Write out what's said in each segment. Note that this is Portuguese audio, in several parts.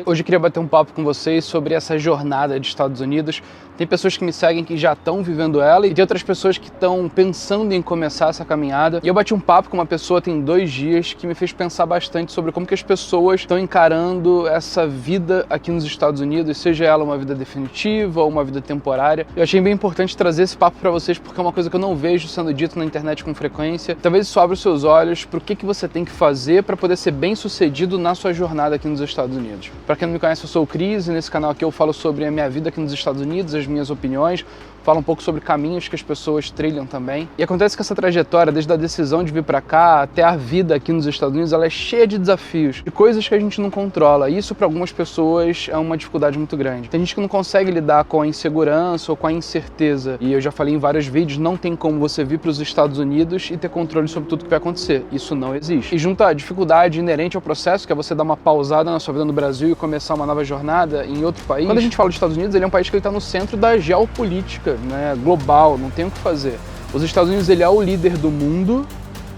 Hoje eu queria bater um papo com vocês sobre essa jornada de Estados Unidos. Tem pessoas que me seguem que já estão vivendo ela e tem outras pessoas que estão pensando em começar essa caminhada. E eu bati um papo com uma pessoa tem 2 dias que me fez pensar bastante sobre como que as pessoas estão encarando essa vida aqui nos Estados Unidos, seja ela uma vida definitiva ou uma vida temporária. Eu achei bem importante trazer esse papo para vocês porque é uma coisa que eu não vejo sendo dito na internet com frequência. Talvez isso abra os seus olhos para o que você tem que fazer para poder ser bem sucedido na sua jornada aqui nos Estados Unidos. Para quem não me conhece, eu sou o Cris e nesse canal aqui eu falo sobre a minha vida aqui nos Estados Unidos, as minhas opiniões, falo um pouco sobre caminhos que as pessoas trilham também. E acontece que essa trajetória, desde a decisão de vir para cá até a vida aqui nos Estados Unidos, ela é cheia de desafios e coisas que a gente não controla. E isso para algumas pessoas é uma dificuldade muito grande. Tem gente que não consegue lidar com a insegurança ou com a incerteza. E eu já falei em vários vídeos, não tem como você vir para os Estados Unidos e ter controle sobre tudo que vai acontecer. Isso não existe. E junto à dificuldade inerente ao processo, que é você dar uma pausada na sua vida no Brasil e começar uma nova jornada em outro país. Quando a gente fala dos Estados Unidos, ele é um país que está no centro da geopolítica, né, global, não tem o que fazer. Os Estados Unidos, ele é o líder do mundo,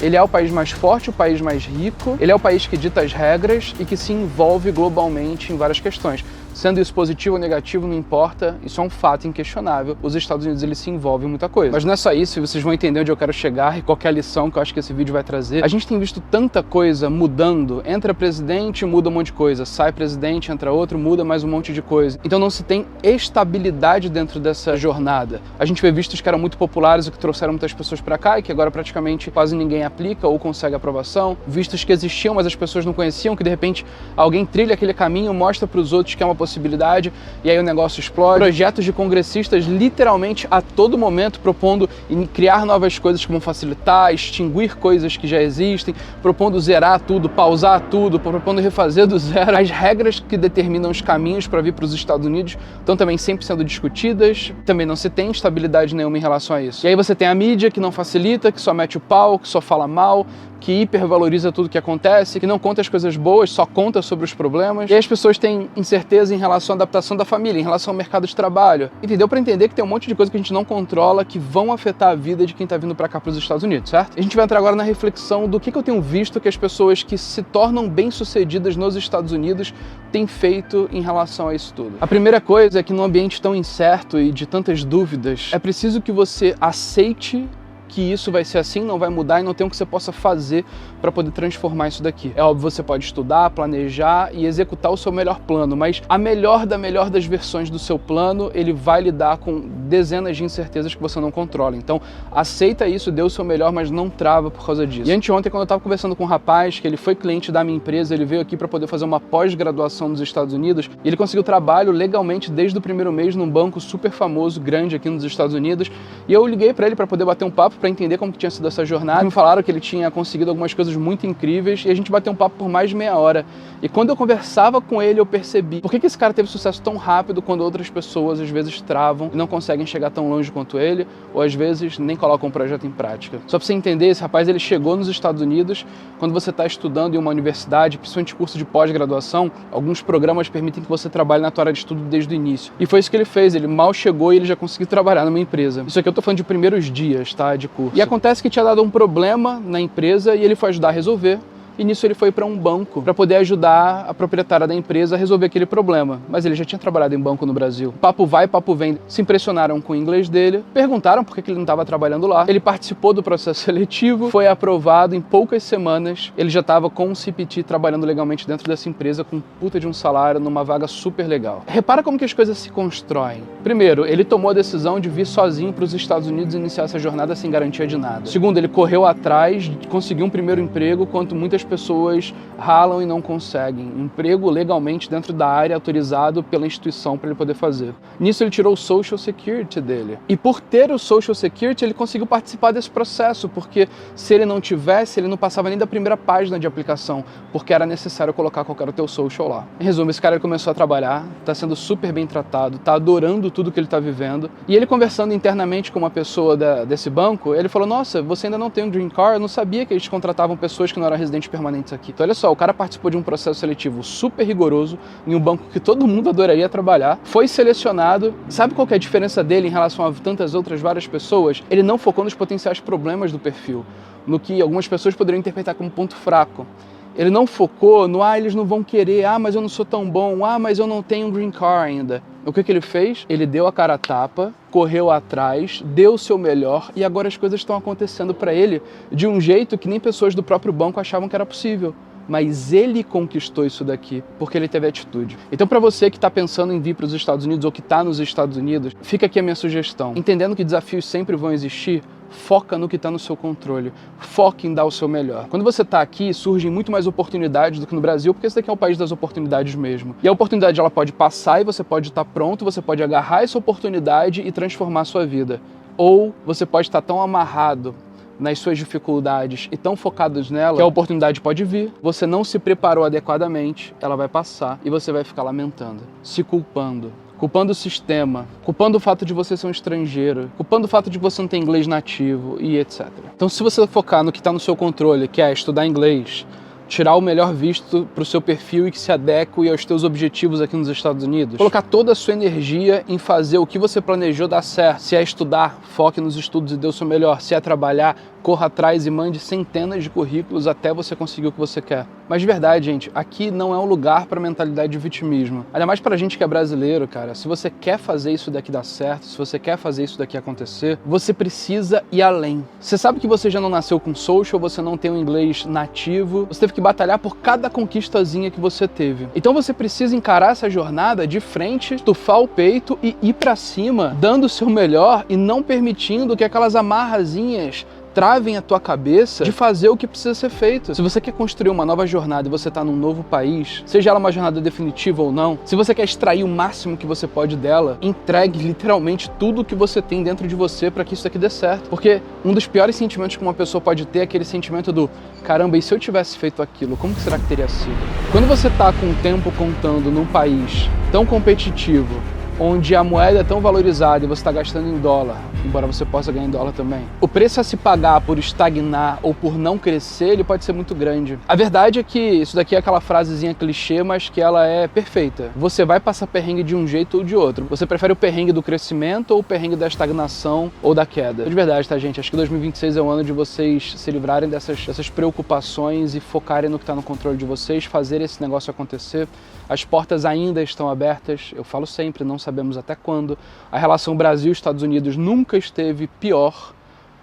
ele é o país mais forte, o país mais rico, ele é o país que dita as regras e que se envolve globalmente em várias questões. Sendo isso positivo ou negativo, não importa, isso é um fato inquestionável. Os Estados Unidos, eles se envolvem em muita coisa. Mas não é só isso, vocês vão entender onde eu quero chegar e qual que é a lição que eu acho que esse vídeo vai trazer. A gente tem visto tanta coisa mudando, entra presidente, muda um monte de coisa, sai presidente, entra outro, muda mais um monte de coisa. Então não se tem estabilidade dentro dessa jornada. A gente vê vistos que eram muito populares e que trouxeram muitas pessoas para cá e que agora praticamente quase ninguém aplica ou consegue aprovação. Vistos que existiam, mas as pessoas não conheciam, que de repente alguém trilha aquele caminho, mostra para os outros que é uma possibilidade e aí o negócio explode. Projetos de congressistas literalmente a todo momento propondo criar novas coisas que vão facilitar, extinguir coisas que já existem, propondo zerar tudo, pausar tudo, propondo refazer do zero. As regras que determinam os caminhos para vir para os Estados Unidos estão também sempre sendo discutidas, também não se tem estabilidade nenhuma em relação a isso. E aí você tem a mídia que não facilita, que só mete o pau, que só fala mal, que hipervaloriza tudo que acontece, que não conta as coisas boas, só conta sobre os problemas. E aí as pessoas têm incerteza em relação à adaptação da família, em relação ao mercado de trabalho. E deu pra entender que tem um monte de coisa que a gente não controla que vão afetar a vida de quem tá vindo pra cá pros Estados Unidos, certo? A gente vai entrar agora na reflexão do que eu tenho visto que as pessoas que se tornam bem-sucedidas nos Estados Unidos têm feito em relação a isso tudo. A primeira coisa é que num ambiente tão incerto e de tantas dúvidas, é preciso que você aceite que isso vai ser assim, não vai mudar e não tem o que você possa fazer para poder transformar isso daqui. É óbvio, você pode estudar, planejar e executar o seu melhor plano, mas a melhor das versões do seu plano, ele vai lidar com dezenas de incertezas que você não controla. Então, aceita isso, dê o seu melhor, mas não trava por causa disso. E anteontem, quando eu estava conversando com um rapaz, que ele foi cliente da minha empresa, ele veio aqui para poder fazer uma pós-graduação nos Estados Unidos, e ele conseguiu trabalho legalmente desde o primeiro mês num banco super famoso, grande aqui nos Estados Unidos, e eu liguei para ele para poder bater um papo, para entender como que tinha sido essa jornada. Me falaram que ele tinha conseguido algumas coisas muito incríveis e a gente bateu um papo por mais de meia hora. E quando eu conversava com ele, eu percebi por que esse cara teve sucesso tão rápido quando outras pessoas às vezes travam e não conseguem chegar tão longe quanto ele, ou às vezes nem colocam um projeto em prática. Só para você entender, esse rapaz ele chegou nos Estados Unidos. Quando você está estudando em uma universidade, principalmente curso de pós-graduação, alguns programas permitem que você trabalhe na tua área de estudo desde o início. E foi isso que ele fez, ele mal chegou e ele já conseguiu trabalhar numa empresa. Isso aqui eu tô falando de primeiros dias, tá, de curso. E acontece que tinha dado um problema na empresa e ele foi ajudar a resolver. E nisso ele foi para um banco para poder ajudar a proprietária da empresa a resolver aquele problema. Mas ele já tinha trabalhado em banco no Brasil. Papo vai, papo vem. Se impressionaram com o inglês dele, perguntaram por que ele não estava trabalhando lá. Ele participou do processo seletivo, foi aprovado em poucas semanas. Ele já estava com um CPT trabalhando legalmente dentro dessa empresa com puta de um salário numa vaga super legal. Repara como que as coisas se constroem. Primeiro, ele tomou a decisão de vir sozinho para os Estados Unidos e iniciar essa jornada sem garantia de nada. Segundo, ele correu atrás, conseguiu um primeiro emprego, enquanto muitas pessoas ralam e não conseguem. Um emprego legalmente dentro da área autorizado pela instituição para ele poder fazer. Nisso ele tirou o Social Security dele. E por ter o Social Security, ele conseguiu participar desse processo, porque se ele não tivesse, ele não passava nem da primeira página de aplicação, porque era necessário colocar qual era o teu Social lá. Em resumo, esse cara ele começou a trabalhar, está sendo super bem tratado, está adorando tudo que ele está vivendo. E ele conversando internamente com uma pessoa desse banco, ele falou: nossa, você ainda não tem um Green Card? Eu não sabia que eles contratavam pessoas que não eram residentes permanentes aqui. Então olha só, o cara participou de um processo seletivo super rigoroso em um banco que todo mundo adoraria trabalhar, foi selecionado. Sabe qual que é a diferença dele em relação a tantas outras várias pessoas? Ele não focou nos potenciais problemas do perfil, no que algumas pessoas poderiam interpretar como ponto fraco. Ele não focou no, eles não vão querer, mas eu não sou tão bom, mas eu não tenho um green card ainda. O que ele fez? Ele deu a cara a tapa, correu atrás, deu o seu melhor e agora as coisas estão acontecendo para ele de um jeito que nem pessoas do próprio banco achavam que era possível. Mas ele conquistou isso daqui, porque ele teve atitude. Então, para você que está pensando em vir para os Estados Unidos ou que está nos Estados Unidos, fica aqui a minha sugestão. Entendendo que desafios sempre vão existir, foca no que está no seu controle. Foca em dar o seu melhor. Quando você está aqui, surgem muito mais oportunidades do que no Brasil, porque esse daqui é o país das oportunidades mesmo. E a oportunidade ela pode passar e você pode estar pronto, você pode agarrar essa oportunidade e transformar a sua vida. Ou você pode estar tão amarrado nas suas dificuldades e tão focados nela que a oportunidade pode vir, você não se preparou adequadamente, ela vai passar e você vai ficar lamentando, se culpando o sistema, culpando o fato de você ser um estrangeiro, culpando o fato de você não ter inglês nativo e etc. Então, se você focar no que está no seu controle, que é estudar inglês, tirar o melhor visto para o seu perfil e que se adeque aos teus objetivos aqui nos Estados Unidos. Colocar toda a sua energia em fazer o que você planejou dar certo. Se é estudar, foque nos estudos e dê o seu melhor. Se é trabalhar, corra atrás e mande centenas de currículos até você conseguir o que você quer. Mas de verdade, gente, aqui não é um lugar para mentalidade de vitimismo. Ainda mais pra gente que é brasileiro, cara. Se você quer fazer isso daqui dar certo, se você quer fazer isso daqui acontecer, você precisa ir além. Você sabe que você já não nasceu com social, você não tem um inglês nativo, você teve que batalhar por cada conquistazinha que você teve. Então você precisa encarar essa jornada de frente, estufar o peito e ir pra cima, dando o seu melhor e não permitindo que aquelas amarrazinhas travem a tua cabeça de fazer o que precisa ser feito. Se você quer construir uma nova jornada e você está num novo país, seja ela uma jornada definitiva ou não, se você quer extrair o máximo que você pode dela, entregue literalmente tudo que você tem dentro de você para que isso aqui dê certo. Porque um dos piores sentimentos que uma pessoa pode ter é aquele sentimento do caramba, e se eu tivesse feito aquilo, como que será que teria sido? Quando você está com o tempo contando num país tão competitivo, onde a moeda é tão valorizada e você está gastando em dólar, embora você possa ganhar em dólar também, o preço a se pagar por estagnar ou por não crescer, ele pode ser muito grande. A verdade é que isso daqui é aquela frasezinha clichê, mas que ela é perfeita. Você vai passar perrengue de um jeito ou de outro. Você prefere o perrengue do crescimento ou o perrengue da estagnação ou da queda? De verdade, tá, gente? Acho que 2026 é o ano de vocês se livrarem dessas preocupações e focarem no que está no controle de vocês, fazer esse negócio acontecer. As portas ainda estão abertas, eu falo sempre, não sabemos até quando. A relação Brasil-Estados Unidos nunca esteve pior.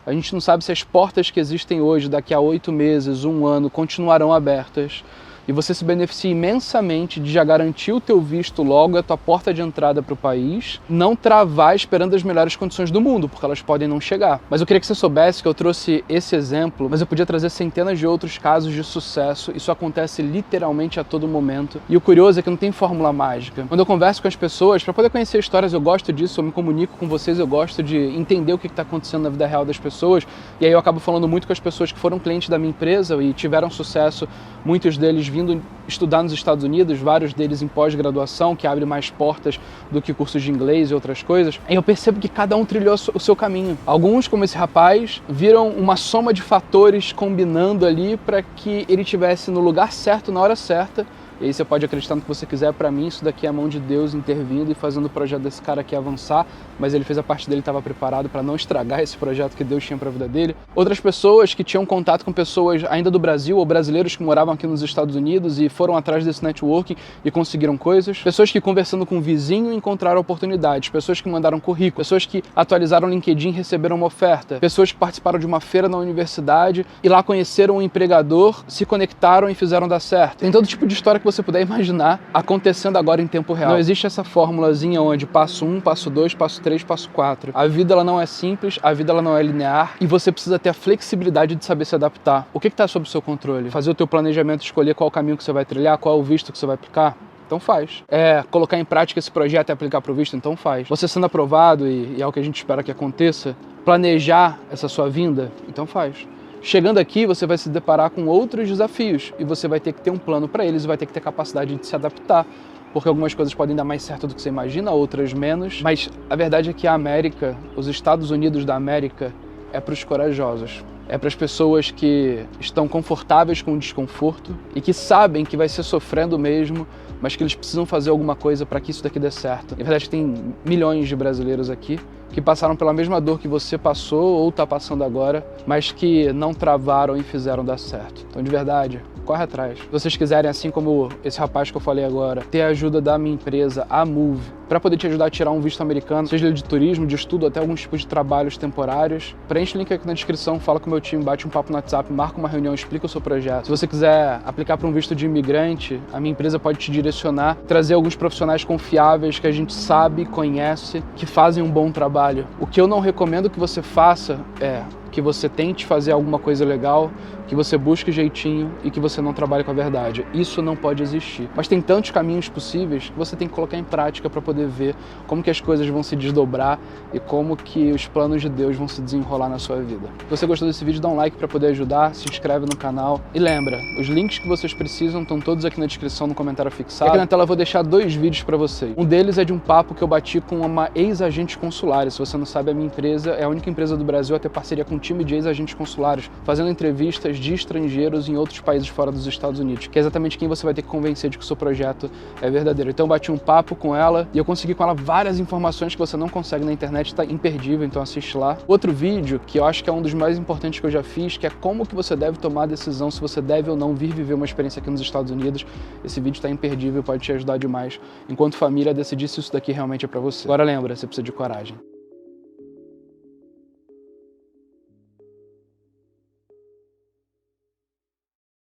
A gente não sabe se as portas que existem hoje, daqui a 8 meses, 1 ano, continuarão abertas. E você se beneficia imensamente de já garantir o teu visto logo, a tua porta de entrada para o país, não travar esperando as melhores condições do mundo, porque elas podem não chegar. Mas eu queria que você soubesse que eu trouxe esse exemplo, mas eu podia trazer centenas de outros casos de sucesso. Isso acontece literalmente a todo momento. E o curioso é que não tem fórmula mágica. Quando eu converso com as pessoas, para poder conhecer histórias, eu gosto disso, eu me comunico com vocês, eu gosto de entender o que está acontecendo na vida real das pessoas. E aí eu acabo falando muito com as pessoas que foram clientes da minha empresa e tiveram sucesso, muitos deles vindo estudar nos Estados Unidos, vários deles em pós-graduação, que abre mais portas do que cursos de inglês e outras coisas. E eu percebo que cada um trilhou o seu caminho. Alguns, como esse rapaz, viram uma soma de fatores combinando ali para que ele estivesse no lugar certo, na hora certa. E aí você pode acreditar no que você quiser, para mim isso daqui é a mão de Deus intervindo e fazendo o projeto desse cara aqui avançar, mas ele fez a parte dele, estava preparado para não estragar esse projeto que Deus tinha para a vida dele. Outras pessoas que tinham contato com pessoas ainda do Brasil ou brasileiros que moravam aqui nos Estados Unidos e foram atrás desse networking e conseguiram coisas. Pessoas que conversando com um vizinho encontraram oportunidades. Pessoas que mandaram currículo. Pessoas que atualizaram o LinkedIn e receberam uma oferta. Pessoas que participaram de uma feira na universidade e lá conheceram um empregador, se conectaram e fizeram dar certo. Tem todo tipo de história que você puder imaginar acontecendo agora em tempo real. Não existe essa formulazinha onde passo 1, passo 2, passo 3, passo 4. A vida ela não é simples, a vida ela não é linear e você precisa ter a flexibilidade de saber se adaptar. O que está sob o seu controle? Fazer o teu planejamento, escolher qual o caminho que você vai trilhar, qual é o visto que você vai aplicar? Então faz. Colocar em prática esse projeto e aplicar para o visto? Então faz. Você sendo aprovado, e é o que a gente espera que aconteça, planejar essa sua vinda? Então faz. Chegando aqui, você vai se deparar com outros desafios e você vai ter que ter um plano para eles e vai ter que ter capacidade de se adaptar, porque algumas coisas podem dar mais certo do que você imagina, outras menos, mas a verdade é que a América, os Estados Unidos da América, é para os corajosos. É para as pessoas que estão confortáveis com o desconforto e que sabem que vai ser sofrendo mesmo, mas que eles precisam fazer alguma coisa para que isso daqui dê certo. Na verdade, tem milhões de brasileiros aqui, que passaram pela mesma dor que você passou ou está passando agora, mas que não travaram e fizeram dar certo. Então, de verdade, corre atrás. Se vocês quiserem, assim como esse rapaz que eu falei agora, ter a ajuda da minha empresa, a Move, para poder te ajudar a tirar um visto americano, seja ele de turismo, de estudo, até alguns tipos de trabalhos temporários, preenche o link aqui na descrição, fala com o meu time, bate um papo no WhatsApp, marca uma reunião, explica o seu projeto. Se você quiser aplicar para um visto de imigrante, a minha empresa pode te direcionar, trazer alguns profissionais confiáveis que a gente sabe, conhece, que fazem um bom trabalho. O que eu não recomendo que você faça é que você tente fazer alguma coisa legal, que você busque jeitinho e que você não trabalhe com a verdade. Isso não pode existir. Mas tem tantos caminhos possíveis que você tem que colocar em prática para poder ver como que as coisas vão se desdobrar e como que os planos de Deus vão se desenrolar na sua vida. Se você gostou desse vídeo, dá um like para poder ajudar, se inscreve no canal e lembra, os links que vocês precisam estão todos aqui na descrição, no comentário fixado. Aqui na tela eu vou deixar 2 vídeos para vocês. Um deles é de um papo que eu bati com uma ex-agente consular. Se você não sabe, a minha empresa é a única empresa do Brasil a ter parceria com um time de ex-agentes consulares, fazendo entrevistas de estrangeiros em outros países fora dos Estados Unidos, que é exatamente quem você vai ter que convencer de que o seu projeto é verdadeiro. Então eu bati um papo com ela e eu consegui com ela várias informações que você não consegue na internet, está imperdível, então assiste lá. Outro vídeo, que eu acho que é um dos mais importantes que eu já fiz, que é como que você deve tomar a decisão se você deve ou não vir viver uma experiência aqui nos Estados Unidos. Esse vídeo está imperdível, pode te ajudar demais, enquanto família, decidir se isso daqui realmente é para você. Agora lembra, você precisa de coragem.